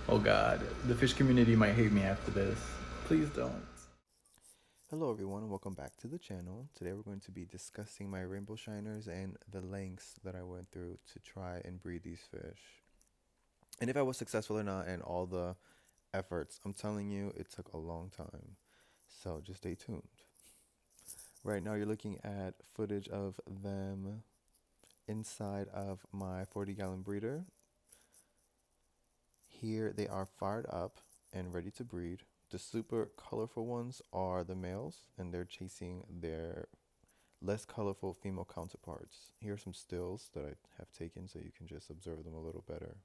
Oh god, the fish community might hate me after this. Please don't. Hello everyone and welcome back to the channel. Today we're going to be discussing my rainbow shiners and the lengths that I went through to try and breed these fish. And if I was successful or not and all the efforts, I'm telling you it took a long time. So just stay tuned. Right now you're looking at footage of them inside of my 40-gallon breeder. Here they are fired up and ready to breed. The super colorful ones are the males and they're chasing their less colorful female counterparts. Here are some stills that I have taken so you can just observe them a little better.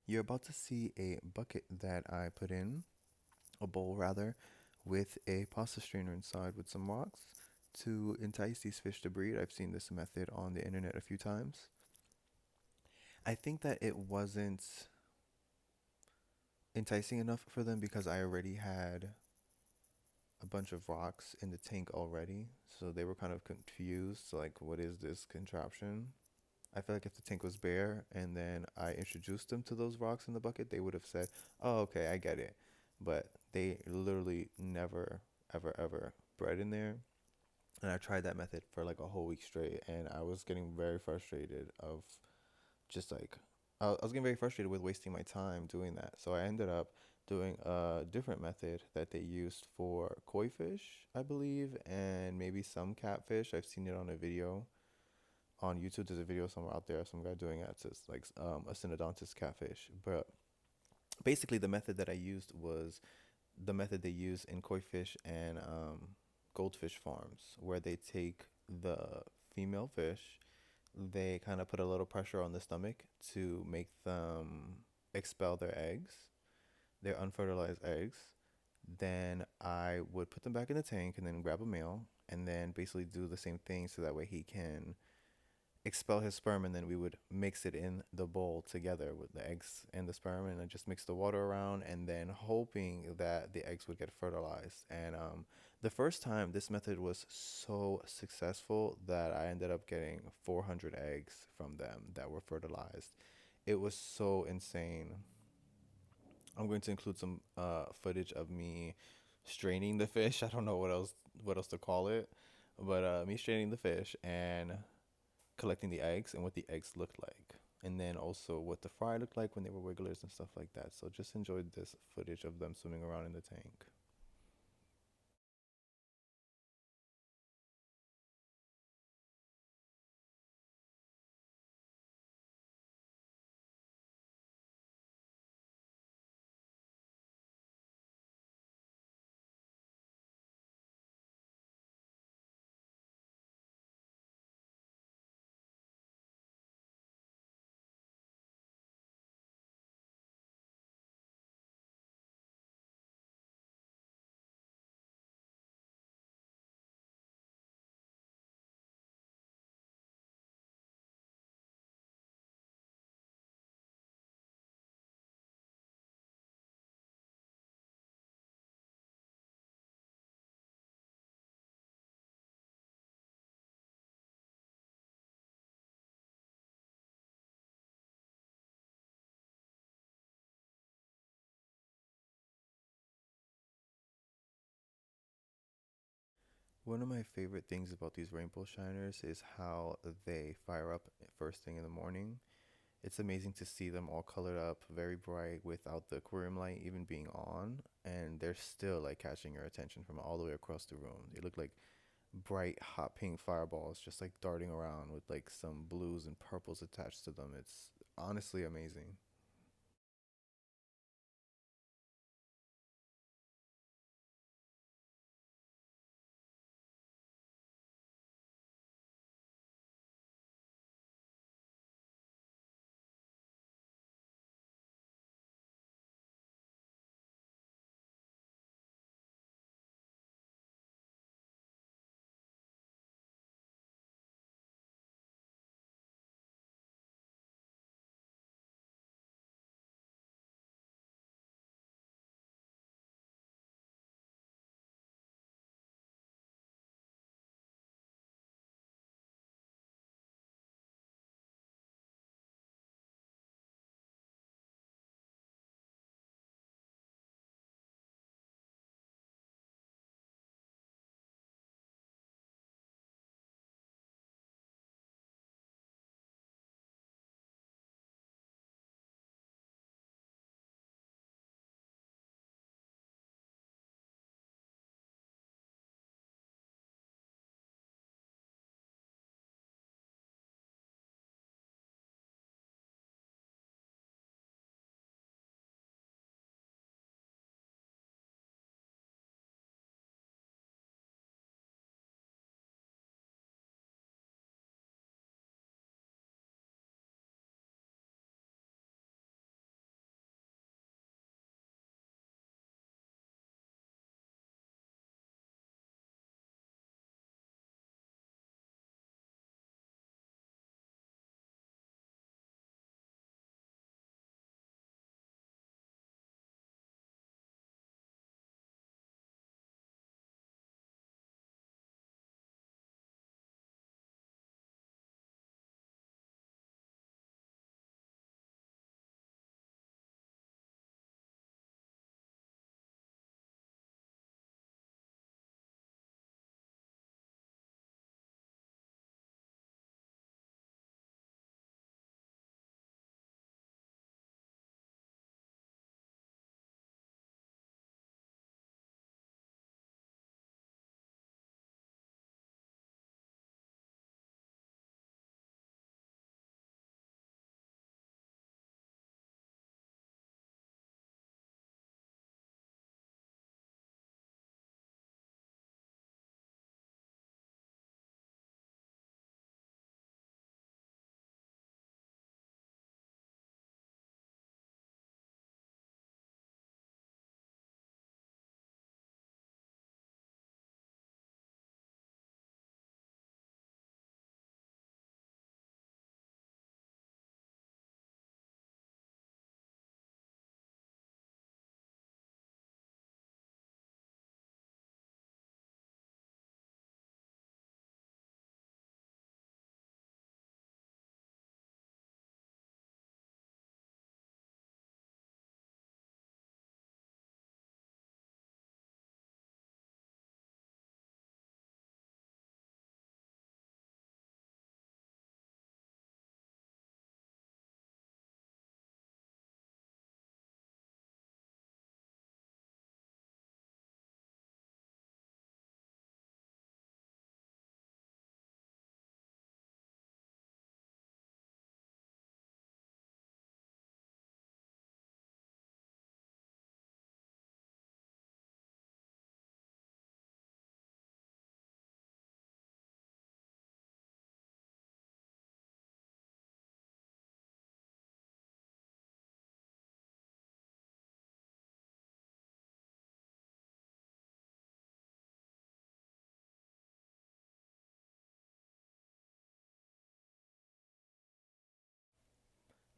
You're about to see a bucket that I put in, a bowl rather, with a pasta strainer inside with some rocks to entice these fish to breed. I've seen this method on the internet a few times. I think that it wasn't enticing enough for them because I already had a bunch of rocks in the tank already. So they were kind of confused, like, what is this contraption? I feel like if the tank was bare and then I introduced them to those rocks in the bucket, they would have said, "Oh, okay, I get it." But they literally never, ever bred in there. And I tried that method for like a whole week straight, and I was getting very frustrated of just like I was getting very frustrated with wasting my time doing that. So I ended up doing a different method that they used for koi fish, I believe, and maybe some catfish. I've seen it on a video on YouTube. There's a video somewhere out there, some guy doing it. It's like a synodontis catfish. But basically, the method that I used was the method they use in koi fish and goldfish farms, where they take the female fish, they kind of put a little pressure on the stomach to make them expel their eggs, their unfertilized eggs. Then I would put them back in the tank and then grab a male and then basically do the same thing so that way he can expel his sperm, and then we would mix it in the bowl together with the eggs and the sperm, and I just mix the water around and then hoping that the eggs would get fertilized. And the first time this method was so successful that I ended up getting 400 eggs from them that were fertilized. It was so insane. I'm going to include some footage of me straining the fish. I don't know what else to call it, but me straining the fish and collecting the eggs and what the eggs looked like. And then also what the fry looked like when they were wigglers and stuff like that. So just enjoyed this footage of them swimming around in the tank. One of my favorite things about these rainbow shiners is how they fire up first thing in the morning. It's amazing to see them all colored up, very bright, without the aquarium light even being on, and they're still like catching your attention from all the way across the room. They look like bright, hot pink fireballs just like darting around with like some blues and purples attached to them. It's honestly amazing.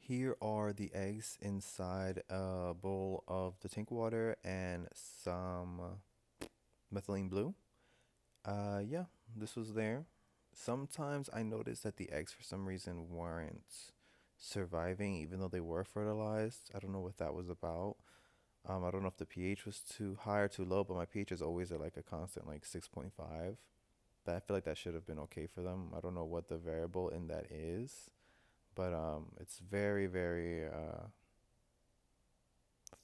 Here are the eggs inside a bowl of the tank water and some methylene blue. Yeah, this was there. Sometimes I noticed that the eggs for some reason weren't surviving even though they were fertilized. I don't know what that was about. I don't know if the pH was too high or too low, but my pH is always at like a constant like 6.5. That I feel like that should have been okay for them. I don't know what the variable in that is, but it's very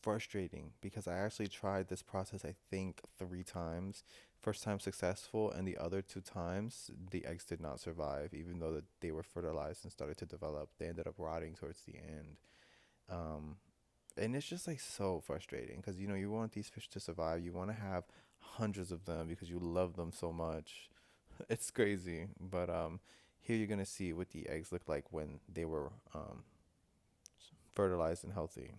frustrating because I actually tried this process I think 3 times. First time successful, and the other 2 times the eggs did not survive, even though that they were fertilized and started to develop. They ended up rotting towards the end. Um, and it's just like so frustrating because you want these fish to survive. You want to have hundreds of them because you love them so much. It's crazy, but here you're gonna see what the eggs look like when they were fertilized and healthy.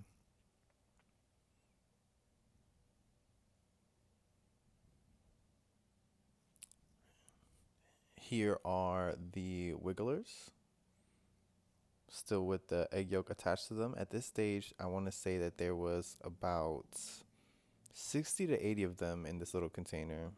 Here are the wigglers, still with the egg yolk attached to them. At this stage, I want to say that there was about 60 to 80 of them in this little container.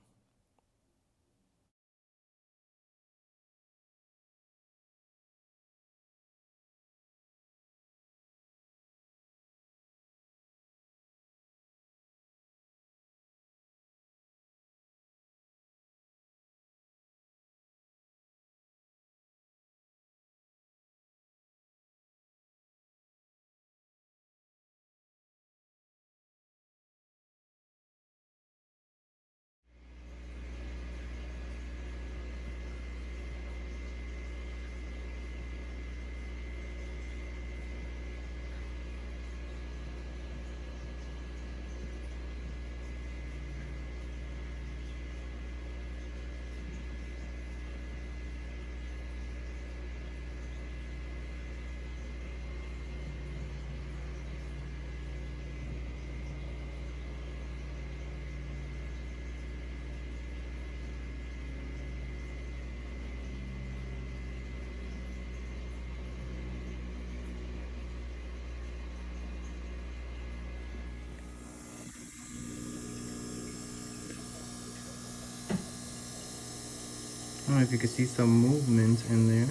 I don't know if you can see some movement in there,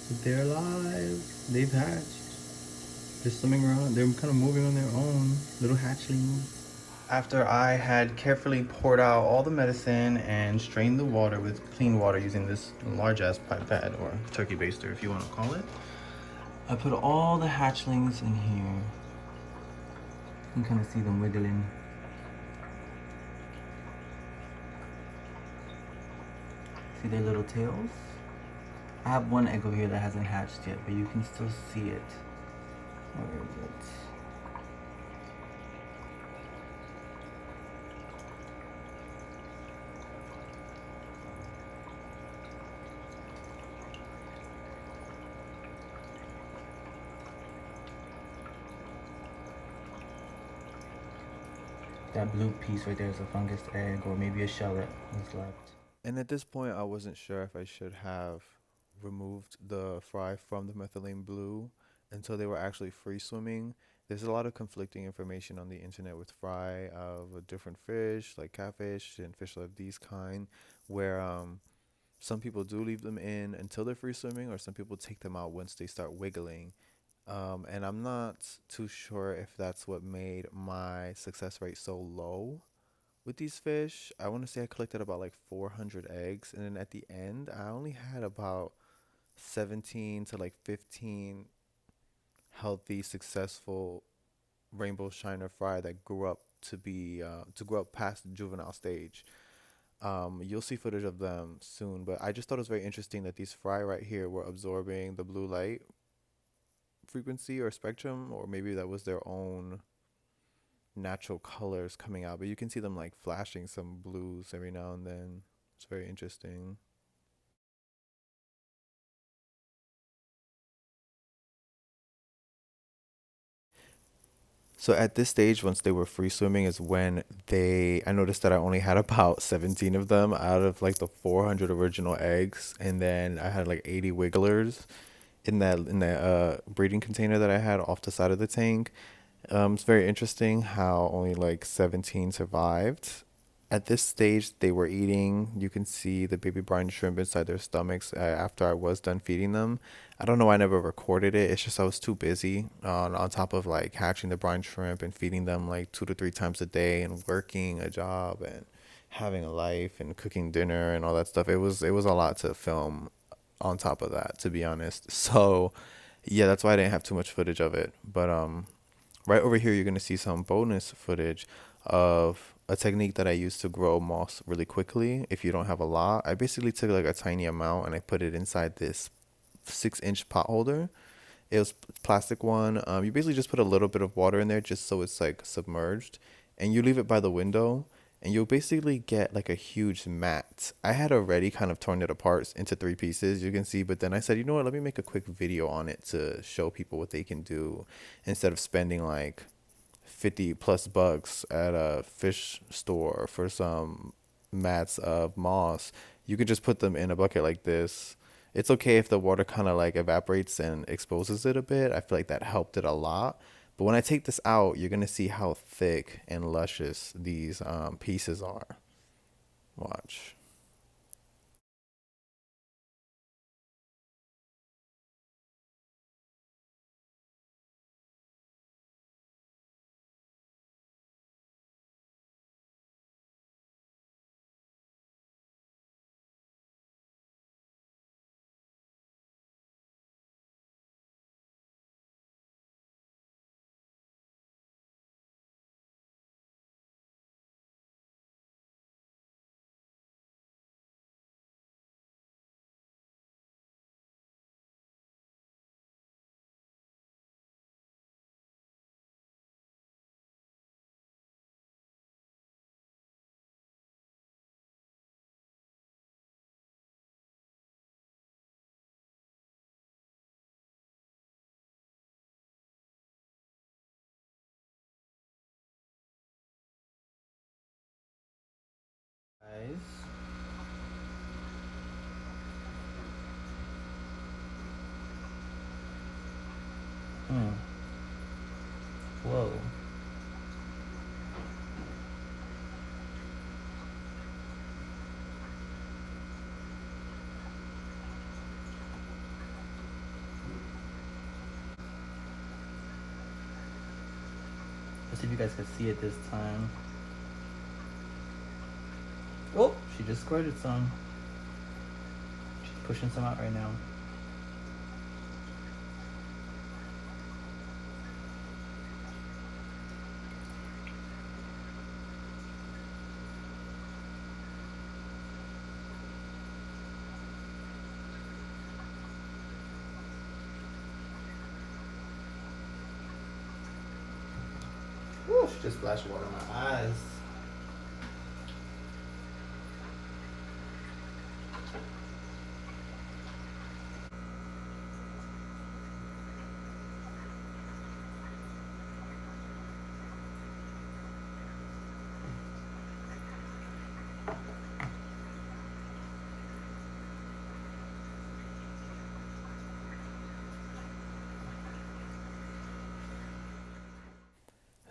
but they're alive. They've hatched. They're swimming around. They're kind of moving on their own, little hatchlings. After I had carefully poured out all the medicine and strained the water with clean water using this large ass pipette or turkey baster, if you want to call it, I put all the hatchlings in here. You can kind of see them wiggling. See their little tails? I have one egg over here that hasn't hatched yet, but you can still see it. Where is it? That blue piece right there is a fungus egg, or maybe a shell that was left. And at this point, I wasn't sure if I should have removed the fry from the methylene blue until they were actually free swimming. There's a lot of conflicting information on the internet with fry of a different fish, like catfish and fish of these kind, where some people do leave them in until they're free swimming, or some people take them out once they start wiggling. And I'm not too sure if that's what made my success rate so low with these fish. I want to say I collected about like 400 eggs, and then at the end, I only had about 17 to like 15 healthy, successful rainbow shiner fry that grew up to grow up past the juvenile stage. You'll see footage of them soon, but I just thought it was very interesting that these fry right here were absorbing the blue light frequency or spectrum, or maybe that was their own natural colors coming out, but you can see them like flashing some blues every now and then. It's very interesting. So at this stage, once they were free swimming, is when I noticed that I only had about 17 of them out of like the 400 original eggs, and then I had like 80 wigglers. in that breeding container that I had off the side of the tank. It's very interesting how only like 17 survived. At this stage, they were eating. You can see the baby brine shrimp inside their stomachs after I was done feeding them. I don't know why I never recorded it. It's just I was too busy on top of like hatching the brine shrimp and feeding them like 2 to 3 times a day and working a job and having a life and cooking dinner and all that stuff. It was a lot to film on top of that, to be honest. So yeah, that's why I didn't have too much footage of it. But right over here, you're going to see some bonus footage of a technique that I use to grow moss really quickly if you don't have a lot. I basically took like a tiny amount and I put it inside this 6-inch pot holder. It was plastic one. You basically just put a little bit of water in there just so it's like submerged, and you leave it by the window, and you'll basically get like a huge mat. I had already kind of torn it apart into 3 pieces, you can see, but then I said, you know what, let me make a quick video on it to show people what they can do instead of spending like 50 plus bucks at a fish store for some mats of moss. You could just put them in a bucket like this. It's okay if the water kind of like evaporates and exposes it a bit. I feel like that helped it a lot. But when I take this out, you're gonna see how thick and luscious these pieces are. Watch. Guys. Hmm. Whoa. Let's see if you guys can see it this time. Oh, she just squirted some. She's pushing some out right now. Woo, she just splashed water on my eyes.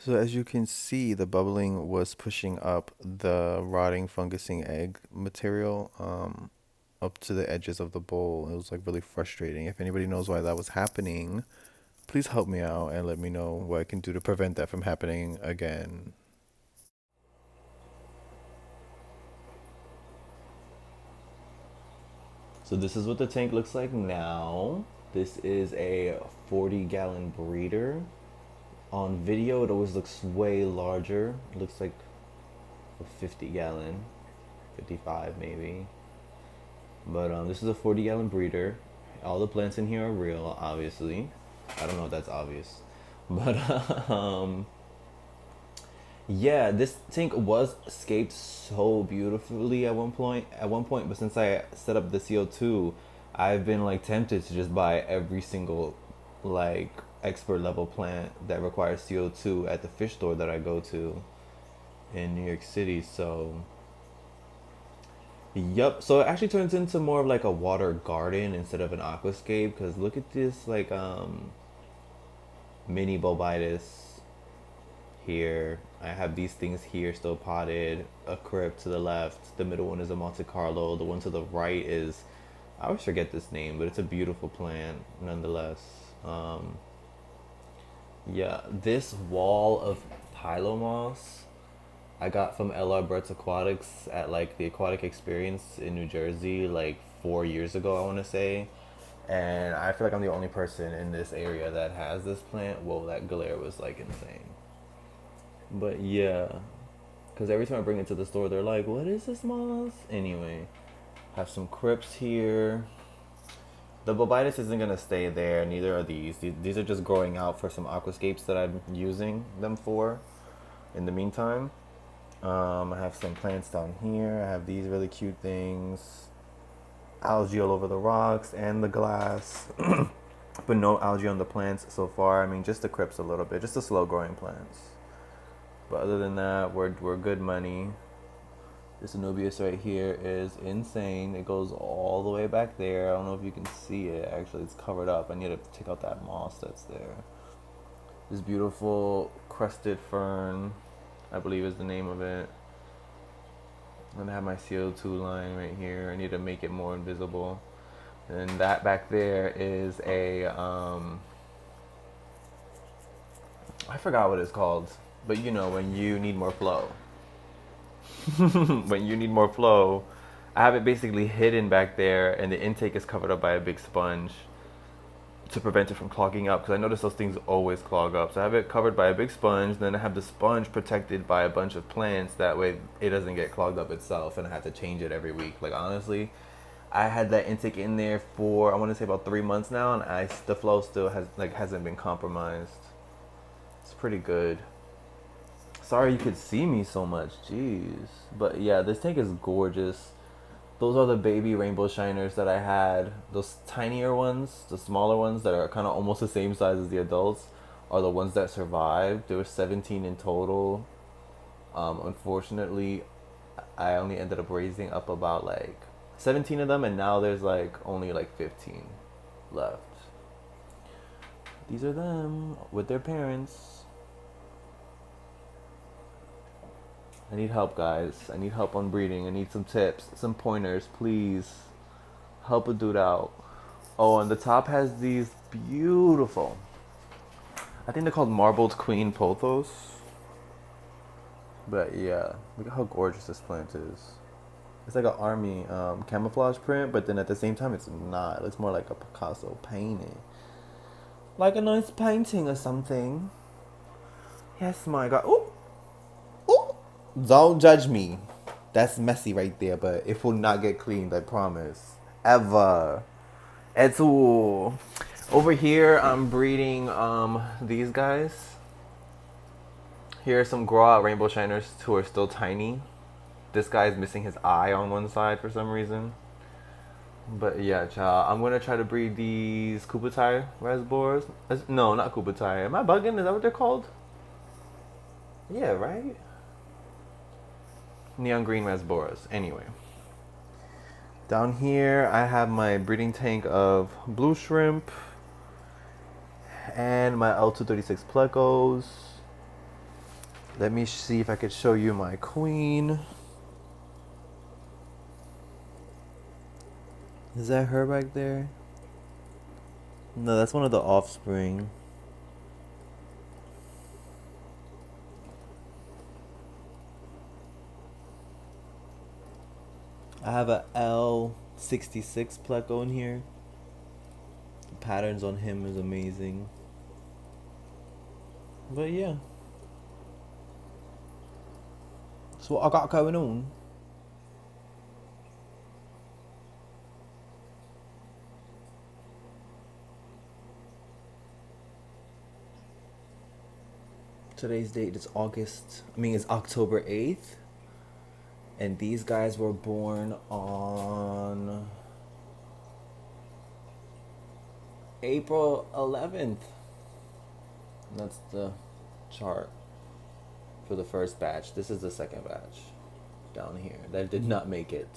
So as you can see, the bubbling was pushing up the rotting fungusing egg material up to the edges of the bowl. It was like really frustrating. If anybody knows why that was happening, please help me out and let me know what I can do to prevent that from happening again. So this is what the tank looks like now. This is a 40-gallon breeder. On video, it always looks way larger. It looks like a 50-gallon, 55 maybe. But this is a 40-gallon breeder. All the plants in here are real, obviously. I don't know if that's obvious. But yeah, this tank was scaped so beautifully at one point. But since I set up the CO2, I've been like tempted to just buy every single like expert level plant that requires CO2 at the fish store that I go to in New York City. So Yup. So it actually turns into more of like a water garden instead of an aquascape. Cause look at this like mini bulbitis here. I have these things here still potted. A crypt to the left. The middle one is a Monte Carlo. The one to the right is, I always forget this name, but it's a beautiful plant nonetheless. Um, yeah, this wall of Pylomoss I got from LR Birds Aquatics at like the Aquatic Experience in New Jersey like 4 years ago, I want to say. And I feel like I'm the only person in this area that has this plant. Whoa, that glare was like insane. But yeah, because every time I bring it to the store, they're like, "What is this moss?" Anyway, have some crypts here. The bobitis isn't gonna stay there. Neither are these. These are just growing out for some aquascapes that I'm using them for. In the meantime, I have some plants down here. I have these really cute things. Algae all over the rocks and the glass, but no algae on the plants so far. I mean, just the crypts a little bit, just the slow growing plants. But other than that, we're good money. This Anubias right here is insane. It goes all the way back there. I don't know if you can see it. Actually, it's covered up. I need to take out that moss that's there. This beautiful crested fern, I believe is the name of it. I'm gonna have my CO2 line right here. I need to make it more invisible. And that back there is a, I forgot what it's called. But you know, when you need more flow. When you need more flow, I have it basically hidden back there, and the intake is covered up by a big sponge to prevent it from clogging up. Because I notice those things always clog up. So I have it covered by a big sponge, then I have the sponge protected by a bunch of plants. That way, it doesn't get clogged up itself, and I have to change it every week. Like honestly, I had that intake in there for I want to say about 3 months now, and the flow still hasn't been compromised. It's pretty good. Sorry you could see me so much, jeez. But yeah, this tank is gorgeous. Those are the baby rainbow shiners that I had. Those tinier ones, the smaller ones that are kind of almost the same size as the adults, are the ones that survived. There were 17 in total. Unfortunately, I only ended up raising up about like 17 of them, and now there's like only like 15 left. These are them with their parents. I need help, guys. I need help on breeding. I need some tips, some pointers, please. Help a dude out. Oh, and the top has these beautiful, I think they're called marbled queen pothos. But yeah, look at how gorgeous this plant is. It's like an army camouflage print, but then at the same time, it's not. It looks more like a Picasso painting. Like a nice painting or something. Yes, my God. Ooh! Ooh! Don't judge me. That's messy right there, but it will not get cleaned, I promise. Ever. It's all. Over here, I'm breeding these guys. Here are some grow out rainbow shiners who are still tiny. This guy is missing his eye on one side for some reason. But yeah, child, I'm gonna try to breed these Kubutai Rasbors. No, not Kubutai. Am I bugging? Is that what they're called? Yeah, right? Neon green Rasboras. Anyway. Down here, I have my breeding tank of blue shrimp and my L236 plecos. Let me see if I could show you my queen. Is that her back there? No, that's one of the offspring. I have a L66 pleco in here. The patterns on him is amazing. But yeah. That's what I got going on. Today's date is it's October 8th. And these guys were born on April 11th. That's the chart for the first batch. This is the second batch down here that did not make it.